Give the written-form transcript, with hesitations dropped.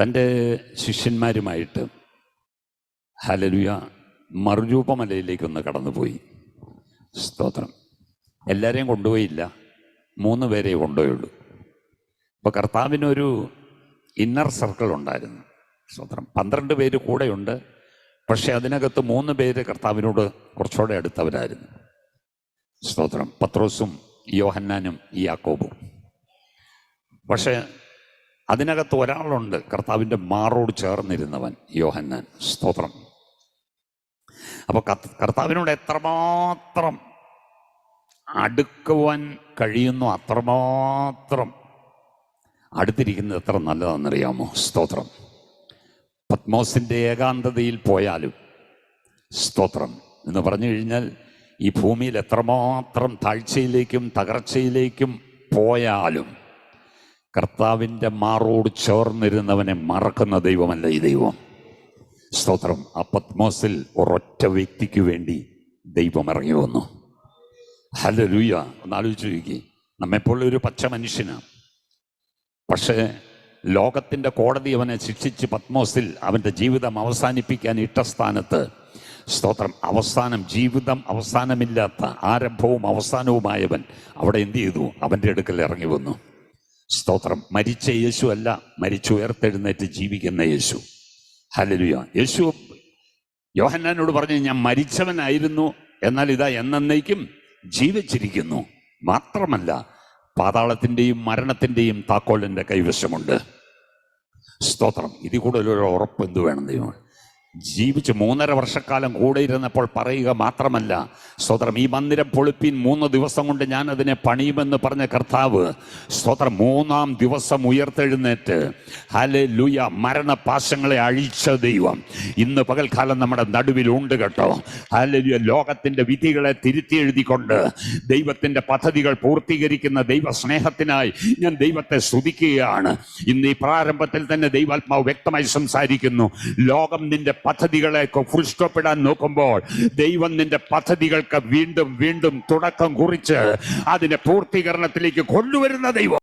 തൻ്റെ ശിഷ്യന്മാരുമായിട്ട് ഹല്ലേലൂയ മറുരൂപമലയിലേക്കൊന്ന് കടന്നുപോയി. സ്തോത്രം. എല്ലാവരെയും കൊണ്ടുപോയില്ല, 3 പേരെ കൊണ്ടുപോയുള്ളൂ. അപ്പോൾ കർത്താവിനൊരു ഇന്നർ സർക്കിൾ ഉണ്ടായിരുന്നു. സ്തോത്രം. 12 പേര് കൂടെയുണ്ട്, പക്ഷെ അതിനകത്ത് 3 പേര് കർത്താവിനോട് കുറച്ചുകൂടെ അടുത്തവരായിരുന്നു. സ്തോത്രം. പത്രോസും യോഹന്നാനും യാക്കോബും. പക്ഷെ അതിനകത്ത് ഒരാളുണ്ട്, കർത്താവിൻ്റെ മാറോട് ചേർന്നിരുന്നവൻ, യോഹന്നാൻ. സ്തോത്രം. അപ്പോൾ കർത്താവിനോട് എത്രമാത്രം അടുക്കുവാൻ കഴിയുന്നു അത്രമാത്രം അടുത്തിരിക്കുന്നത് എത്ര നല്ലതാണെന്നറിയാമോ? സ്തോത്രം. പത്മോസിൻ്റെ ഏകാന്തതയിൽ പോയാലും, സ്തോത്രം, എന്ന് പറഞ്ഞു കഴിഞ്ഞാൽ ഈ ഭൂമിയിൽ എത്രമാത്രം താഴ്ചയിലേക്കും തകർച്ചയിലേക്കും പോയാലും കർത്താവിൻ്റെ മാറോട് ചേർന്നിരുന്നവനെ മറക്കുന്ന ദൈവമല്ല ഈ ദൈവം. സ്തോത്രം. ആ പത്മോസിൽ ഒരൊറ്റ വ്യക്തിക്ക് വേണ്ടി ദൈവം ഇറങ്ങി വന്നു. ഹല്ലേലൂയ. ഒന്ന് ആലോചിച്ച് നോക്കി. നമ്മെപ്പോലെ ഒരു പച്ച മനുഷ്യനാണ്, പക്ഷേ ലോകത്തിൻ്റെ കോടതി അവനെ ശിക്ഷിച്ച് പത്മോസിൽ അവൻ്റെ ജീവിതം അവസാനിപ്പിക്കാൻ ഇട്ട സ്ഥാനത്ത്, സ്തോത്രം, ജീവിതം അവസാനമില്ലാത്ത ആരംഭവും അവസാനവുമായവൻ അവിടെ എന്ത് ചെയ്തു? അവൻ്റെ അടുക്കൽ ഇറങ്ങി വന്നു. സ്തോത്രം. മരിച്ച യേശു അല്ല, മരിച്ചുയർത്തെഴുന്നേറ്റ് ജീവിക്കുന്ന യേശു. ഹല്ലേലൂയ. യേശു യോഹന്നാനോട് പറഞ്ഞു, ഞാൻ മരിച്ചവനായിരുന്നു, എന്നാൽ ഇതാ എന്നേക്കും ജീവിച്ചിരിക്കുന്നു. മാത്രമല്ല, പാതാളത്തിൻ്റെയും മരണത്തിൻ്റെയും താക്കോൽ എൻ്റെ കൈവശമുണ്ട്. സ്തോത്രം. ഇതിൽ കൂടുതലൊരു ഉറപ്പ് എന്ത് വേണം ദൈവം? ജീവിച്ച് 3.5 വർഷക്കാലം കൂടെ ഇരുന്നപ്പോൾ പറയുക മാത്രമല്ല, സ്തോത്രം, ഈ മന്ദിരം പൊളിപ്പീൻ 3 ദിവസം കൊണ്ട് ഞാൻ അതിനെ പണിയുമെന്ന് പറഞ്ഞ കർത്താവ്, സ്തോത്രം, 3-ാം ദിവസം ഉയർത്തെഴുന്നേറ്റ് ഹല്ലേലൂയ മരണപാശങ്ങളെ അഴിച്ച ദൈവം ഇന്ന് പകൽക്കാലം നമ്മുടെ നടുവിൽ ഉണ്ട് കേട്ടോ. ഹല്ലേലൂയ. ലോകത്തിൻ്റെ വിധികളെ തിരുത്തി എഴുതിക്കൊണ്ട് ദൈവത്തിൻ്റെ പദ്ധതികൾ പൂർത്തീകരിക്കുന്ന ദൈവ സ്നേഹത്തിനായി ഞാൻ ദൈവത്തെ സ്തുതിക്കുകയാണ്. ഇന്ന് ഈ പ്രാരംഭത്തിൽ തന്നെ ദൈവാത്മാവ് വ്യക്തമായി സംസാരിക്കുന്നു. ലോകം നിന്റെ പദ്ധതികളെ ഫുൾ സ്റ്റോപ്പ് ഇടാൻ നോക്കുമ്പോൾ ദൈവം നിന്റെ പദ്ധതികൾക്ക് വീണ്ടും വീണ്ടും തുടക്കം കുറിച്ച് അതിനെ പൂർത്തീകരണത്തിലേക്ക് കൊണ്ടുവരുന്ന ദൈവം.